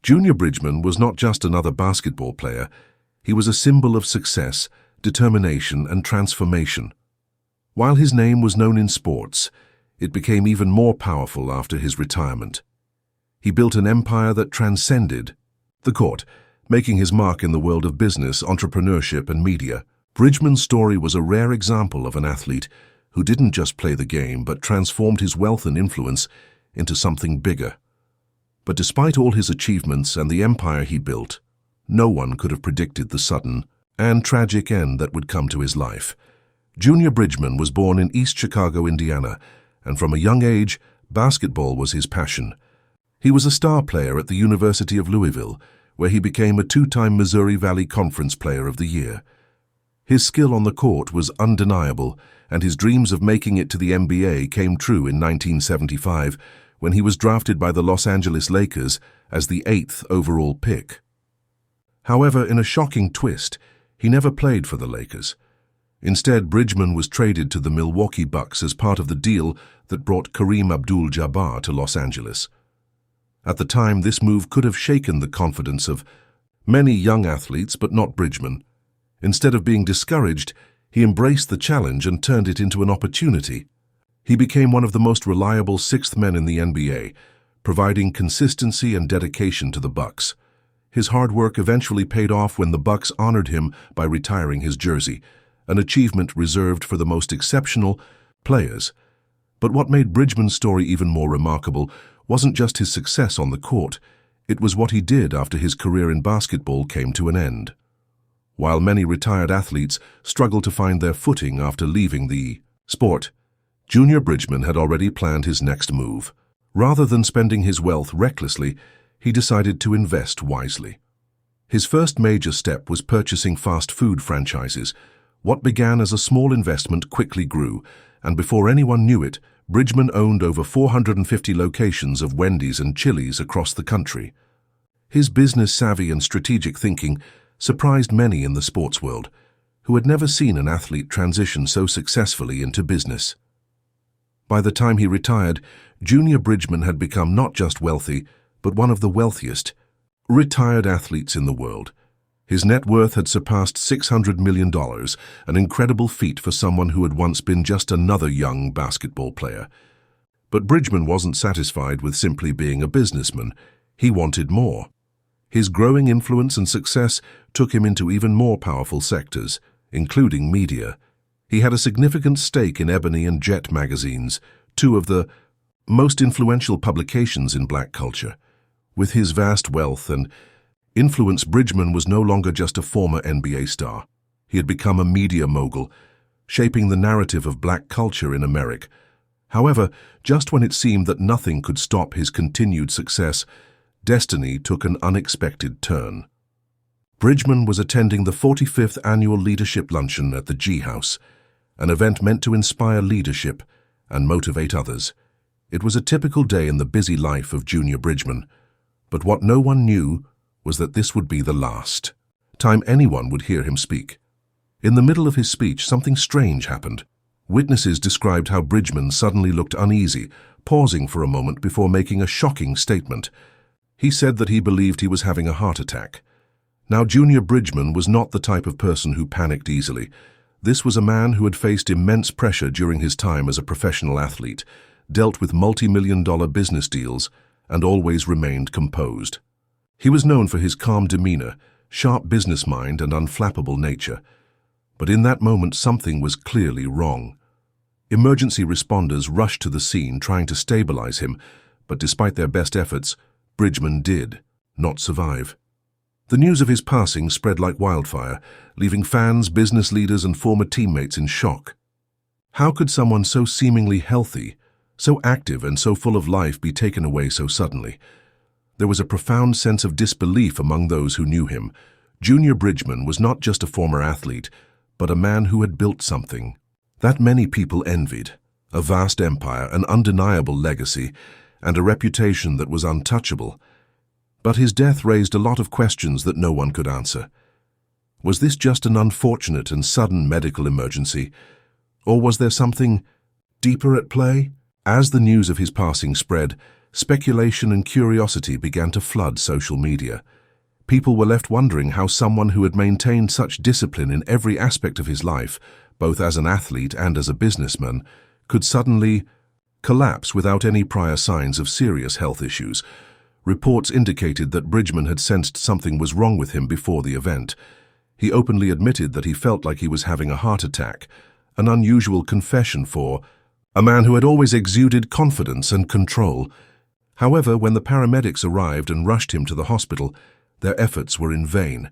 Junior Bridgeman was not just another basketball player, he was a symbol of success, determination, and transformation. While his name was known in sports, it became even more powerful after his retirement. He built an empire that transcended the court, making his mark in the world of business, entrepreneurship, and media. Bridgeman's story was a rare example of an athlete who didn't just play the game but transformed his wealth and influence into something bigger. But despite all his achievements and the empire he built, no one could have predicted the sudden and tragic end that would come to his life. Junior Bridgeman was born in East Chicago, Indiana, and from a young age, basketball was his passion. He was a star player at the University of Louisville, where he became a two-time Missouri Valley Conference Player of the Year. His skill on the court was undeniable, and his dreams of making it to the NBA came true in 1975, when he was drafted by the Los Angeles Lakers as the 8th overall pick. However, in a shocking twist, he never played for the Lakers. Instead, Bridgeman was traded to the Milwaukee Bucks as part of the deal that brought Kareem Abdul-Jabbar to Los Angeles. At the time, this move could have shaken the confidence of many young athletes, but not Bridgeman. Instead of being discouraged, he embraced the challenge and turned it into an opportunity. He became one of the most reliable sixth men in the NBA, providing consistency and dedication to the Bucks. His hard work eventually paid off when the Bucks honored him by retiring his jersey, an achievement reserved for the most exceptional players. But what made Bridgeman's story even more remarkable wasn't just his success on the court, it was what he did after his career in basketball came to an end. While many retired athletes struggle to find their footing after leaving the sport, Junior Bridgeman had already planned his next move. Rather than spending his wealth recklessly, he decided to invest wisely. His first major step was purchasing fast food franchises. What began as a small investment quickly grew, and before anyone knew it, Bridgeman owned over 450 locations of Wendy's and Chili's across the country. His business savvy and strategic thinking surprised many in the sports world, who had never seen an athlete transition so successfully into business. By the time he retired, Junior Bridgeman had become not just wealthy, but one of the wealthiest retired athletes in the world. His net worth had surpassed $600 million, an incredible feat for someone who had once been just another young basketball player. But Bridgeman wasn't satisfied with simply being a businessman. He wanted more. His growing influence and success took him into even more powerful sectors, including media. He had a significant stake in Ebony and Jet magazines, two of the most influential publications in black culture. With his vast wealth and influence, Bridgeman was no longer just a former NBA star. He had become a media mogul, shaping the narrative of black culture in America. However, just when it seemed that nothing could stop his continued success, destiny took an unexpected turn. Bridgeman was attending the 45th Annual Leadership Luncheon at the G House, an event meant to inspire leadership and motivate others. It was a typical day in the busy life of Junior Bridgeman, but what no one knew was that this would be the last time anyone would hear him speak. In the middle of his speech, something strange happened. Witnesses described how Bridgeman suddenly looked uneasy, pausing for a moment before making a shocking statement. He said that he believed he was having a heart attack. Now, Junior Bridgeman was not the type of person who panicked easily. This was a man who had faced immense pressure during his time as a professional athlete, dealt with multi-million-dollar business deals, and always remained composed. He was known for his calm demeanor, sharp business mind, and unflappable nature. But in that moment, something was clearly wrong. Emergency responders rushed to the scene trying to stabilize him, but despite their best efforts, Bridgeman did not survive. The news of his passing spread like wildfire, leaving fans, business leaders, and former teammates in shock. How could someone so seemingly healthy, so active, and so full of life be taken away so suddenly? There was a profound sense of disbelief among those who knew him. Junior Bridgeman was not just a former athlete, but a man who had built something that many people envied, a vast empire, an undeniable legacy, and a reputation that was untouchable. But his death raised a lot of questions that no one could answer. Was this just an unfortunate and sudden medical emergency, or was there something deeper at play? As the news of his passing spread, speculation and curiosity began to flood social media. People were left wondering how someone who had maintained such discipline in every aspect of his life, both as an athlete and as a businessman, could suddenly collapse without any prior signs of serious health issues. Reports indicated that Bridgeman had sensed something was wrong with him before the event. He openly admitted that he felt like he was having a heart attack, an unusual confession for a man who had always exuded confidence and control. However, when the paramedics arrived and rushed him to the hospital, their efforts were in vain.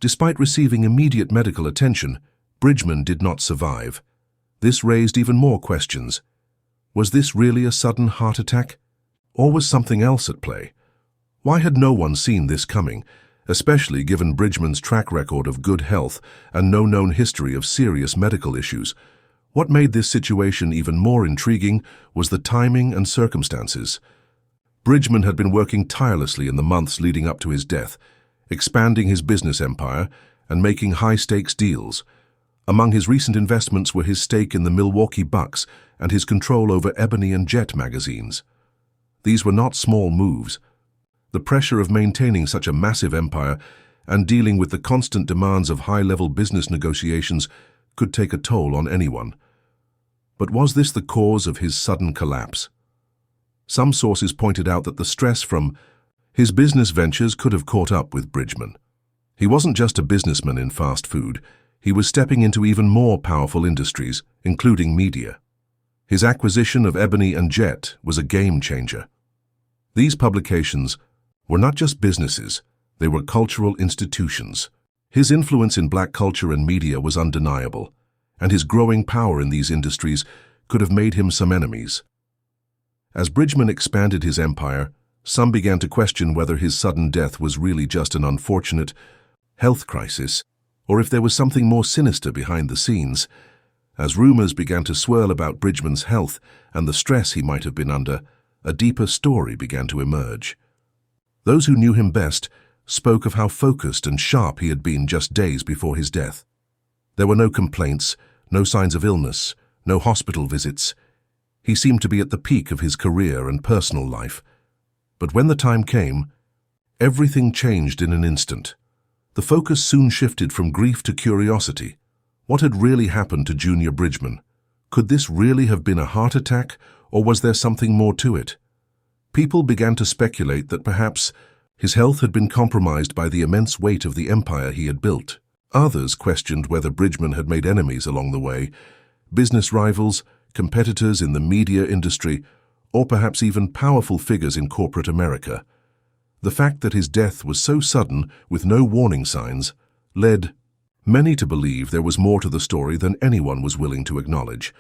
Despite receiving immediate medical attention, Bridgeman did not survive. This raised even more questions. Was this really a sudden heart attack? Or was something else at play? Why had no one seen this coming, especially given Bridgeman's track record of good health and no known history of serious medical issues? What made this situation even more intriguing was the timing and circumstances. Bridgeman had been working tirelessly in the months leading up to his death, expanding his business empire and making high-stakes deals. Among his recent investments were his stake in the Milwaukee Bucks and his control over Ebony and Jet magazines. These were not small moves. The pressure of maintaining such a massive empire and dealing with the constant demands of high-level business negotiations could take a toll on anyone. But was this the cause of his sudden collapse? Some sources pointed out that the stress from his business ventures could have caught up with Bridgeman. He wasn't just a businessman in fast food. He was stepping into even more powerful industries, including media. His acquisition of Ebony and Jet was a game changer. These publications were not just businesses, they were cultural institutions. His influence in black culture and media was undeniable, and his growing power in these industries could have made him some enemies. As Bridgeman expanded his empire, some began to question whether his sudden death was really just an unfortunate health crisis, or if there was something more sinister behind the scenes. As rumors began to swirl about Bridgeman's health and the stress he might have been under, a deeper story began to emerge. Those who knew him best spoke of how focused and sharp he had been just days before his death. There were no complaints, no signs of illness, no hospital visits. He seemed to be at the peak of his career and personal life. But when the time came, everything changed in an instant. The focus soon shifted from grief to curiosity. What had really happened to Junior Bridgeman? Could this really have been a heart attack, or was there something more to it? People began to speculate that perhaps his health had been compromised by the immense weight of the empire he had built. Others questioned whether Bridgeman had made enemies along the way, business rivals, competitors in the media industry, or perhaps even powerful figures in corporate America. The fact that his death was so sudden, with no warning signs, led many to believe there was more to the story than anyone was willing to acknowledge.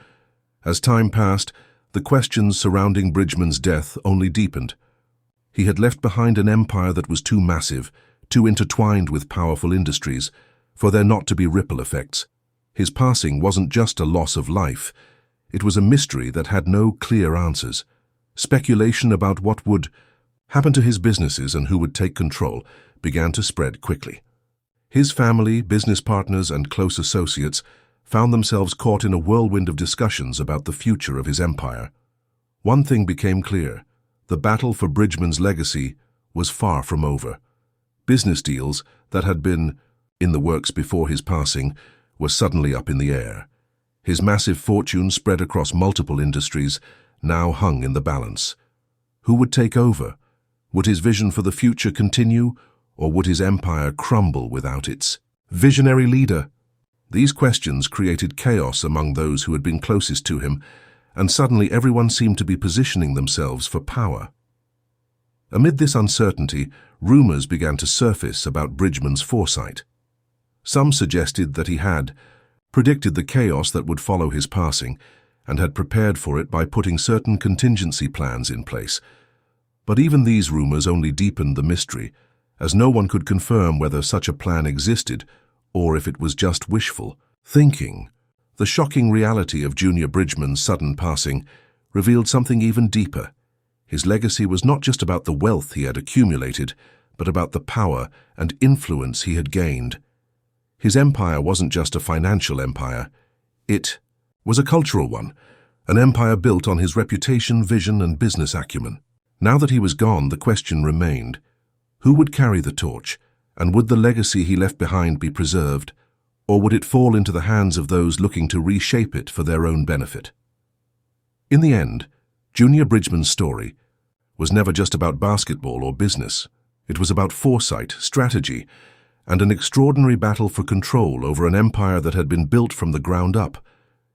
As time passed, the questions surrounding Bridgeman's death only deepened. He had left behind an empire that was too massive, too intertwined with powerful industries, for there not to be ripple effects. His passing wasn't just a loss of life. It was a mystery that had no clear answers. Speculation about what would happen to his businesses and who would take control began to spread quickly. His family, business partners, and close associates found themselves caught in a whirlwind of discussions about the future of his empire. One thing became clear: the battle for Bridgeman's legacy was far from over. Business deals that had been in the works before his passing were suddenly up in the air. His massive fortune, spread across multiple industries, now hung in the balance. Who would take over? Would his vision for the future continue, or would his empire crumble without its visionary leader? These questions created chaos among those who had been closest to him, and suddenly everyone seemed to be positioning themselves for power. Amid this uncertainty, rumors began to surface about Bridgeman's foresight. Some suggested that he had predicted the chaos that would follow his passing and had prepared for it by putting certain contingency plans in place. But even these rumors only deepened the mystery, as no one could confirm whether such a plan existed or if it was just wishful thinking. The shocking reality of Junior Bridgeman's sudden passing revealed something even deeper. His legacy was not just about the wealth he had accumulated, but about the power and influence he had gained. His empire wasn't just a financial empire. It was a cultural one, an empire built on his reputation, vision, and business acumen. Now that he was gone, the question remained: who would carry the torch, and would the legacy he left behind be preserved, or would it fall into the hands of those looking to reshape it for their own benefit? In the end, Junior Bridgeman's story was never just about basketball or business. It was about foresight, strategy, and an extraordinary battle for control over an empire that had been built from the ground up.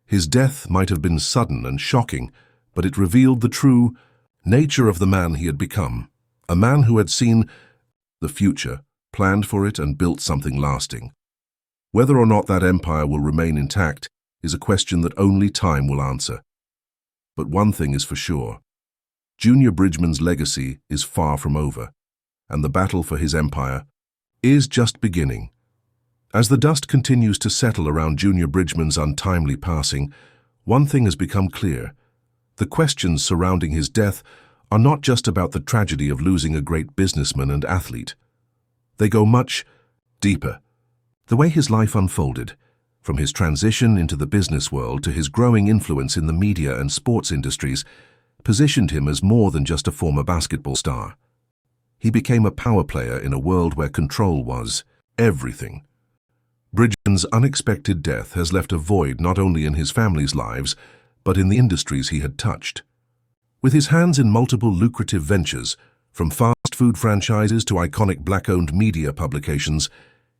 His death might have been sudden and shocking, but it revealed the true nature of the man he had become, a man who had seen the future, planned for it, and built something lasting. Whether or not that empire will remain intact is a question that only time will answer. But one thing is for sure: Junior Bridgeman's legacy is far from over, and the battle for his empire is just beginning. As the dust continues to settle around Junior Bridgeman's untimely passing, one thing has become clear: the questions surrounding his death are not just about the tragedy of losing a great businessman and athlete. They go much deeper. The way his life unfolded, from his transition into the business world to his growing influence in the media and sports industries, positioned him as more than just a former basketball star. He became a power player in a world where control was everything. Bridgeman's unexpected death has left a void not only in his family's lives, but in the industries he had touched. With his hands in multiple lucrative ventures, from fast food franchises to iconic black-owned media publications,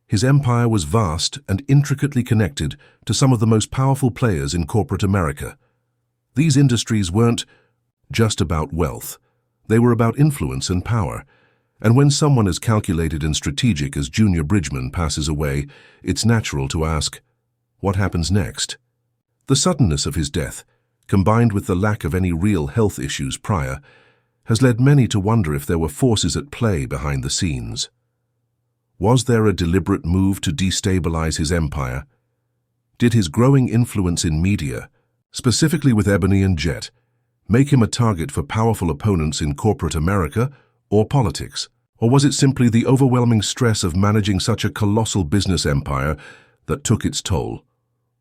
his empire was vast and intricately connected to some of the most powerful players in corporate America. These industries weren't just about wealth. They were about influence and power. And when someone as calculated and strategic as Junior Bridgeman passes away, it's natural to ask, what happens next? The suddenness of his death, combined with the lack of any real health issues prior, has led many to wonder if there were forces at play behind the scenes. Was there a deliberate move to destabilize his empire? Did his growing influence in media, specifically with Ebony and Jet, make him a target for powerful opponents in corporate America or politics? Or was it simply the overwhelming stress of managing such a colossal business empire that took its toll?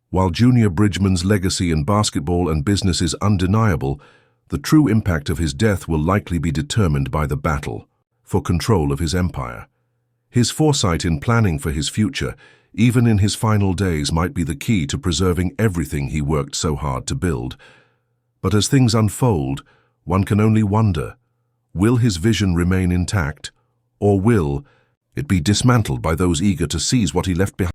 While Junior Bridgeman's legacy in basketball and business is undeniable, the true impact of his death will likely be determined by the battle for control of his empire. His foresight in planning for his future, even in his final days, might be the key to preserving everything he worked so hard to build. But as things unfold, one can only wonder, will his vision remain intact, or will it be dismantled by those eager to seize what he left behind?